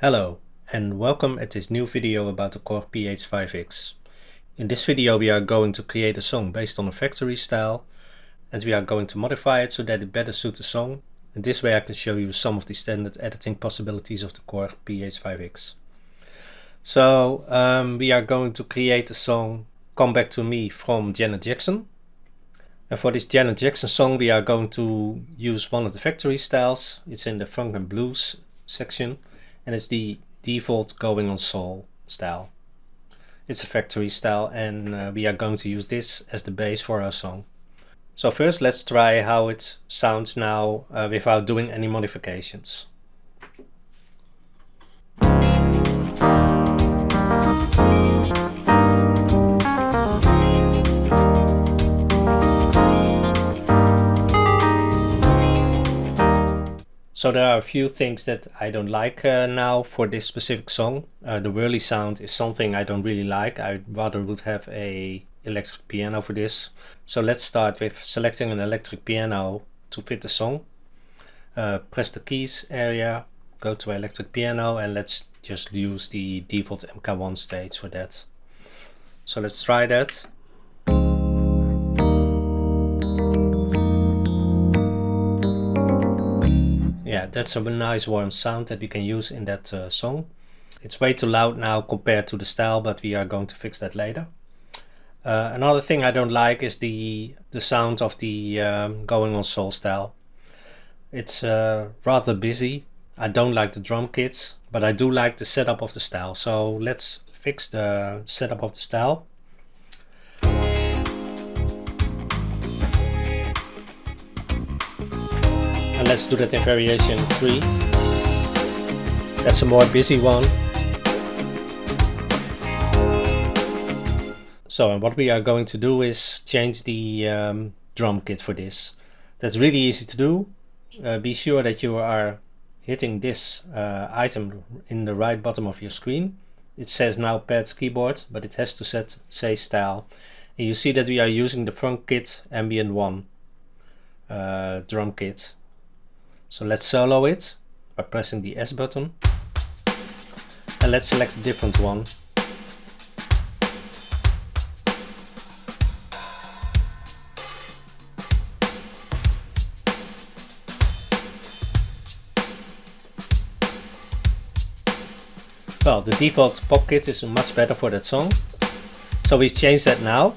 Hello and welcome at this new video about the Korg Pa5X. In this video we are going to create a song based on a factory style and we are going to modify it so that it better suits the song. And this way I can show you some of the standard editing possibilities of the Korg Pa5X. So we are going to create a song Come Back to Me from Janet Jackson. And for this Janet Jackson song we are going to use one of the factory styles. It's in the funk and blues section. And it's the default going on soul style. It's a factory style and we are going to use this as the base for our song. So first let's try how it sounds now without doing any modifications. So there are a few things that I don't like now for this specific song. The whirly sound is something I don't really like. I rather would have a electric piano for this. So let's start with selecting an electric piano to fit the song. Press the keys area, go to electric piano and let's just use the default MK1 stage for that. So let's try that. Yeah, that's a nice warm sound that we can use in that song. It's way too loud now compared to the style, but we are going to fix that later. Another thing I don't like is the sound of the going on soul style. It's rather busy. I don't like the drum kits, but I do like the setup of the style. So let's fix the setup of the style. And let's do that in variation 3. That's a more busy one. So and what we are going to do is change the drum kit for this. That's really easy to do. Be sure that you are hitting this item in the right bottom of your screen. It says now pads keyboard, but it has to say style. And you see that we are using the Funk Kit Ambient 1 drum kit. So let's solo it by pressing the S button and let's select a different one. Well, the default pop kit is much better for that song. So we've changed that now.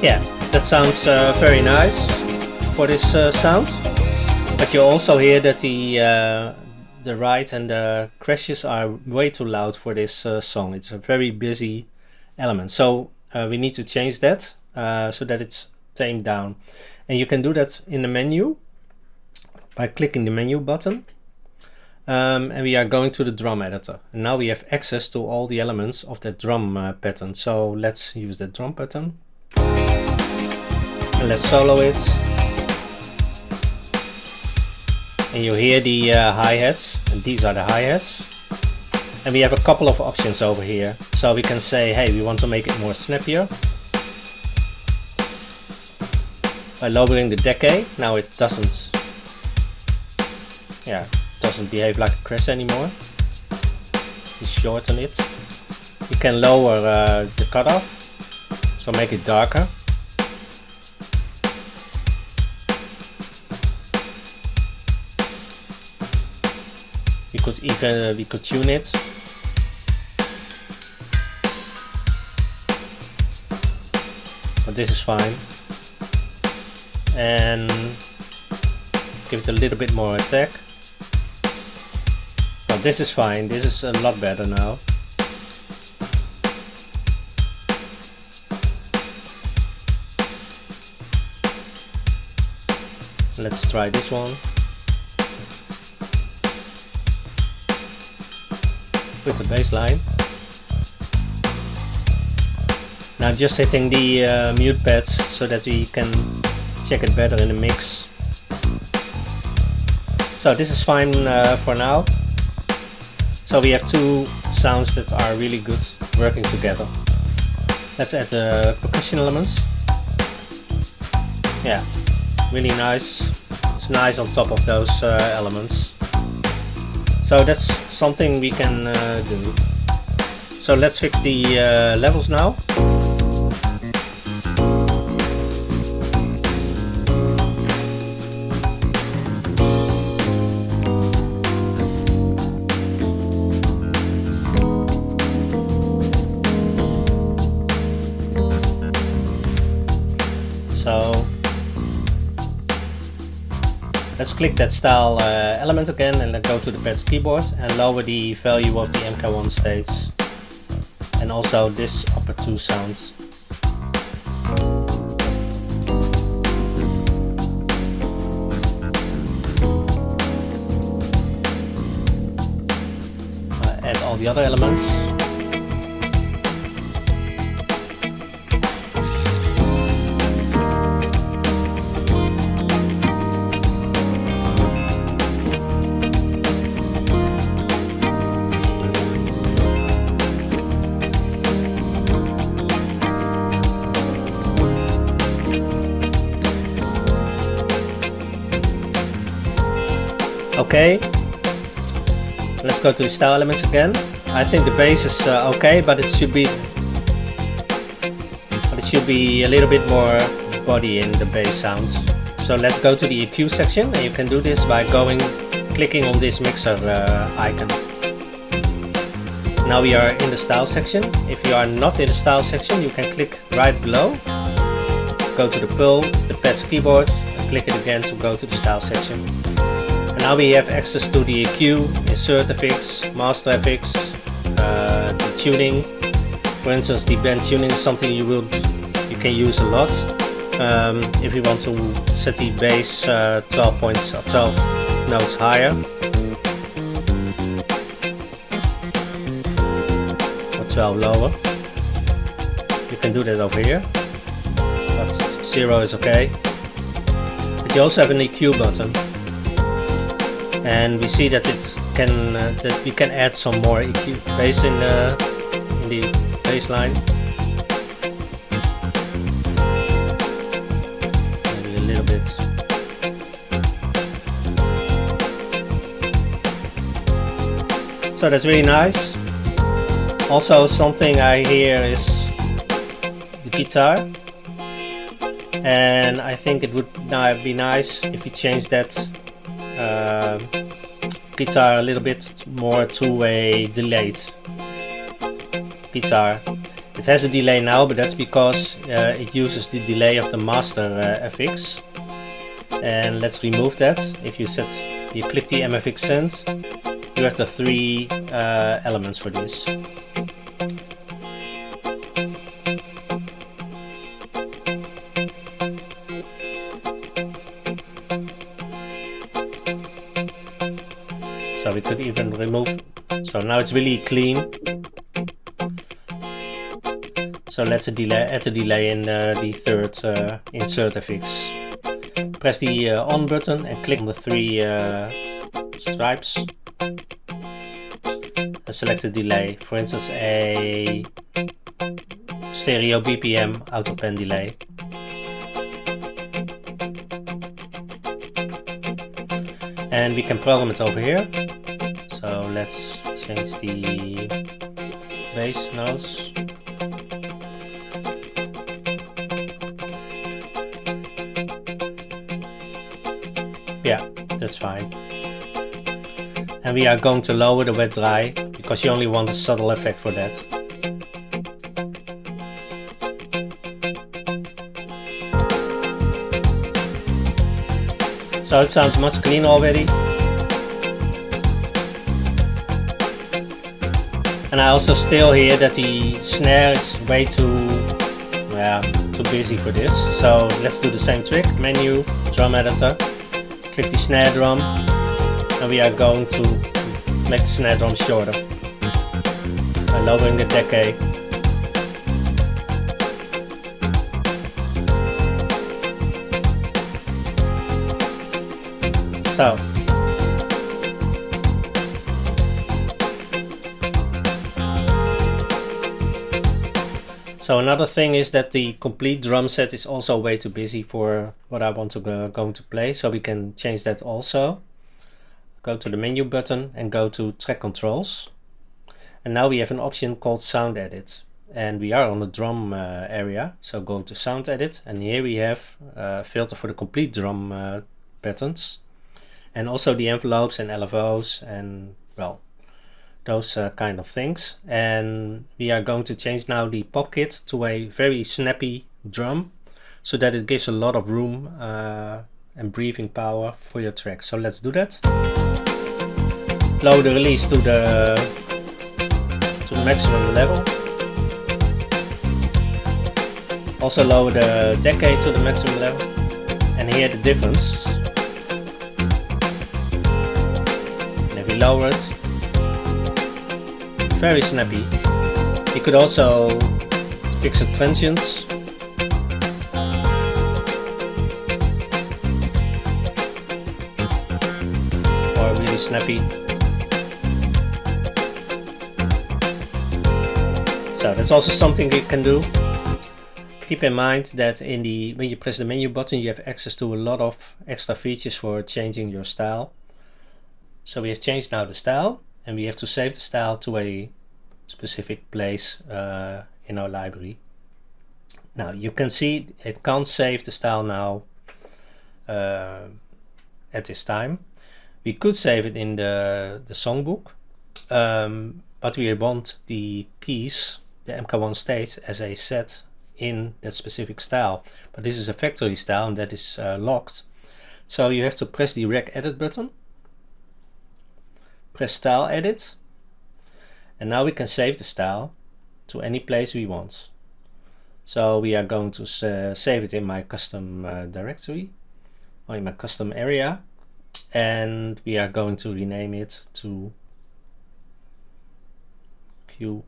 Yeah, that sounds very nice for this sound. But you also hear that the ride and the crashes are way too loud for this song. It's a very busy element. So we need to change that so that it's tamed down. And you can do that in the menu by clicking the menu button. And we are going to the drum editor. And now we have access to all the elements of that drum pattern. So let's use the drum pattern. And let's solo it. And you hear the hi-hats, and these are the hi-hats. And we have a couple of options over here. So we can say, hey, we want to make it more snappier by lowering the decay. Now it doesn't behave like a crash anymore. You shorten it. You can lower the cutoff, so make it darker. We could tune it. But this is fine. And give it a little bit more attack. But this is fine. This is a lot better now. Let's try this one. With the bass line. Now just hitting the mute pads so that we can check it better in the mix. So this is fine for now. So we have two sounds that are really good working together. Let's add the percussion elements. Yeah, really nice. It's nice on top of those elements. So that's something we can do. So let's fix the levels now. So let's click that style element again and let's go to the pads keyboard and lower the value of the MK1 states and also this upper two sounds. Add all the other elements. Okay, let's go to the style elements again. I think the bass is okay, but it should be a little bit more body in the bass sounds. So let's go to the EQ section, and you can do this by clicking on this mixer icon. Now we are in the style section. If you are not in the style section, you can click right below, go to the pearl, the pads keyboard, and click it again to go to the style section. Now we have access to the EQ, insert FX, master FX, the tuning. For instance, the band tuning is something you can use a lot. If you want to set the bass 12 notes higher or 12 lower, you can do that over here. But 0 is okay. But you also have an EQ button. And we see that that we can add some more EQ bass in the bass line. Maybe a little bit. So that's really nice. Also, something I hear is the guitar, and I think it would be nice if we change that guitar a little bit more to a delayed guitar. It has a delay now, but that's because it uses the delay of the master FX. And let's remove that. If you click the MFX send, you have the three elements for this. So we could even remove, so now it's really clean. So let's add a delay in the third insert FX. Press the on button and click on the three stripes and select a delay. For instance, a stereo BPM auto pen delay. And we can program it over here. So let's change the bass notes. Yeah, that's fine. And we are going to lower the wet dry because you only want a subtle effect for that. So it sounds much cleaner already. And I also still hear that the snare is way too busy for this. So let's do the same trick. Menu, drum editor, click the snare drum, and we are going to make the snare drum shorter by lowering the decay. So So another thing is that the complete drum set is also way too busy for what I want to going to play, so we can change that also. Go to the menu button and go to track controls, and now we have an option called sound edit, and we are on the drum area, so go to sound edit, and here we have a filter for the complete drum patterns, and also the envelopes and LFOs and, well, those kind of things. And we are going to change now the pop kit to a very snappy drum, so that it gives a lot of room and breathing power for your track. So let's do that. Lower the release to the maximum level. Also lower the decay to the maximum level, and hear the difference. And if we lower it, very snappy. You could also fix the transients. Or really snappy. So that's also something you can do. Keep in mind that when you press the menu button, you have access to a lot of extra features for changing your style. So we have changed now the style, and we have to save the style to a specific place in our library. Now you can see it can't save the style now at this time. We could save it in the songbook, but we want the keys, the MK1 states, as a set in that specific style. But this is a factory style, and that is locked. So you have to press the rec edit button, press style edit, and now we can save the style to any place we want. So we are going to save it in my custom directory, or in my custom area, and we are going to rename it to QR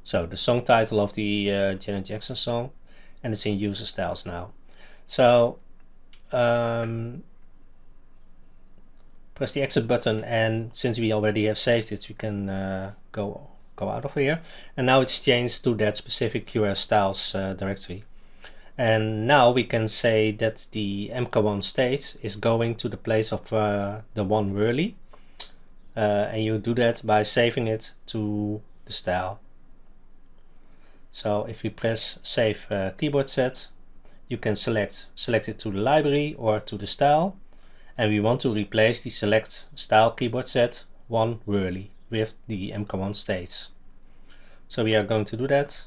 So the song title of the Janet Jackson song, and it's in user styles now. So press the exit button, and since we already have saved it, we can go out of here. And now it's changed to that specific QR styles directory. And now we can say that the MK1 state is going to the place of the one whirly, and you do that by saving it to the style. So if we press save keyboard set, you can select it to the library or to the style, and we want to replace the select style keyboard set one whirly with the MK1 states. So we are going to do that,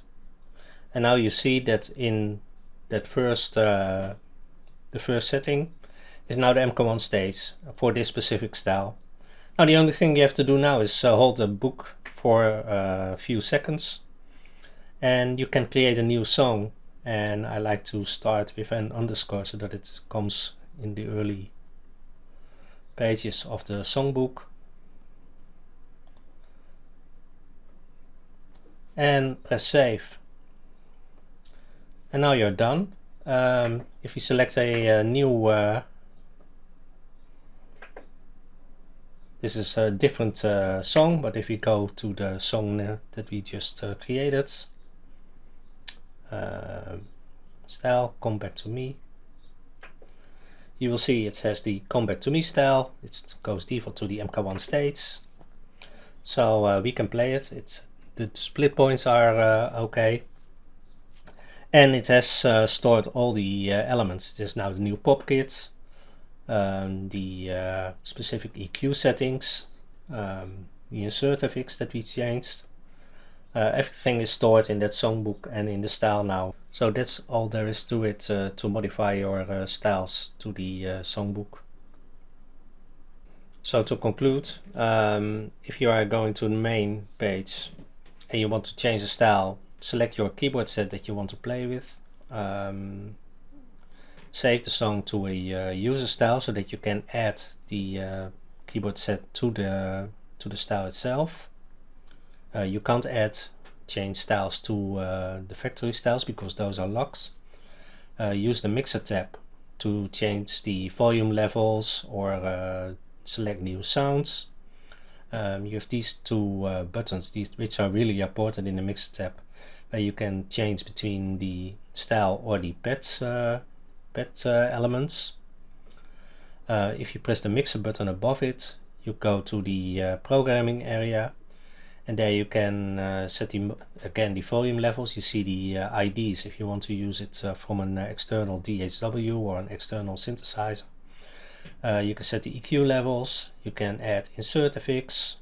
and now you see that in that the first setting is now the MK1 states for this specific style. Now the only thing you have to do now is hold the book for a few seconds, and you can create a new song. And I like to start with an underscore so that it comes in the early pages of the songbook. And press save. And now you're done. If you select a new, this is a different song, but if you go to the song that we just created, style, come back to me, you will see it has the come back to me style. It goes default to the MK1 states, so we can play it. The split points are okay, and it has stored all the elements. It is now the new pop kit, the specific EQ settings, the insert FX that we changed. Everything is stored in that songbook and in the style now. So that's all there is to it to modify your styles to the songbook. So to conclude, if you are going to the main page and you want to change the style, select your keyboard set that you want to play with. Save the song to a user style so that you can add the keyboard set to the style itself. You can't change styles to the factory styles because those are locked. Use the mixer tab to change the volume levels or select new sounds. You have these two buttons, which are really important in the mixer tab, where you can change between the style or the pad elements. If you press the mixer button above it, you go to the programming area, and there you can set again the volume levels. You see the IDs if you want to use it from an external DHW or an external synthesizer. You can set the EQ levels, you can add insert effects,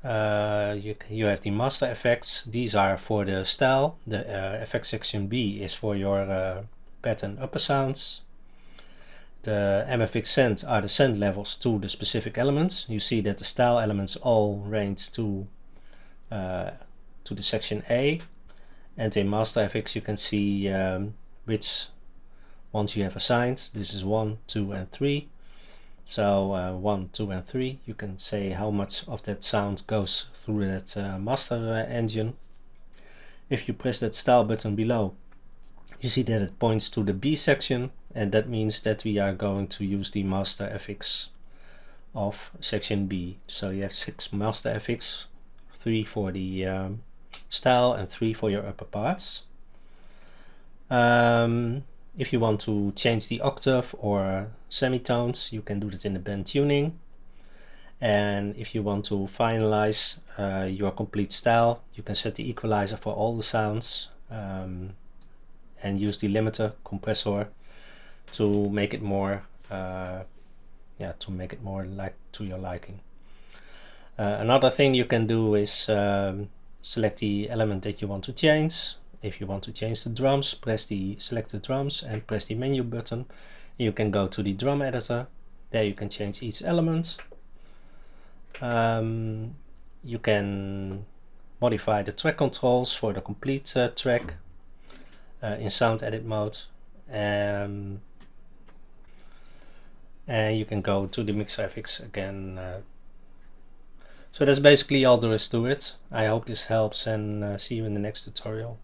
you have the master effects. These are for the style. The effect section B is for your pattern upper sounds. The MFX send are the send levels to the specific elements. You see that the style elements all range to the section A, and in master FX you can see which ones you have assigned. This is 1, 2 and 3. So 1, 2 and 3, you can say how much of that sound goes through that master engine. If you press that style button below, you see that it points to the B section, and that means that we are going to use the master FX of section B. So you have 6 master FX, 3 for the style and 3 for your upper parts. If you want to change the octave or semitones, you can do that in the band tuning. And if you want to finalize your complete style, you can set the equalizer for all the sounds and use the limiter compressor to make it more like to your liking. Another thing you can do is select the element that you want to change. If you want to change the drums, select the drums and press the menu button. You can go to the drum editor. There you can change each element. You can modify the track controls for the complete track in sound edit mode. And you can go to the mixer FX again. So that's basically all there is to it. I hope this helps, and see you in the next tutorial.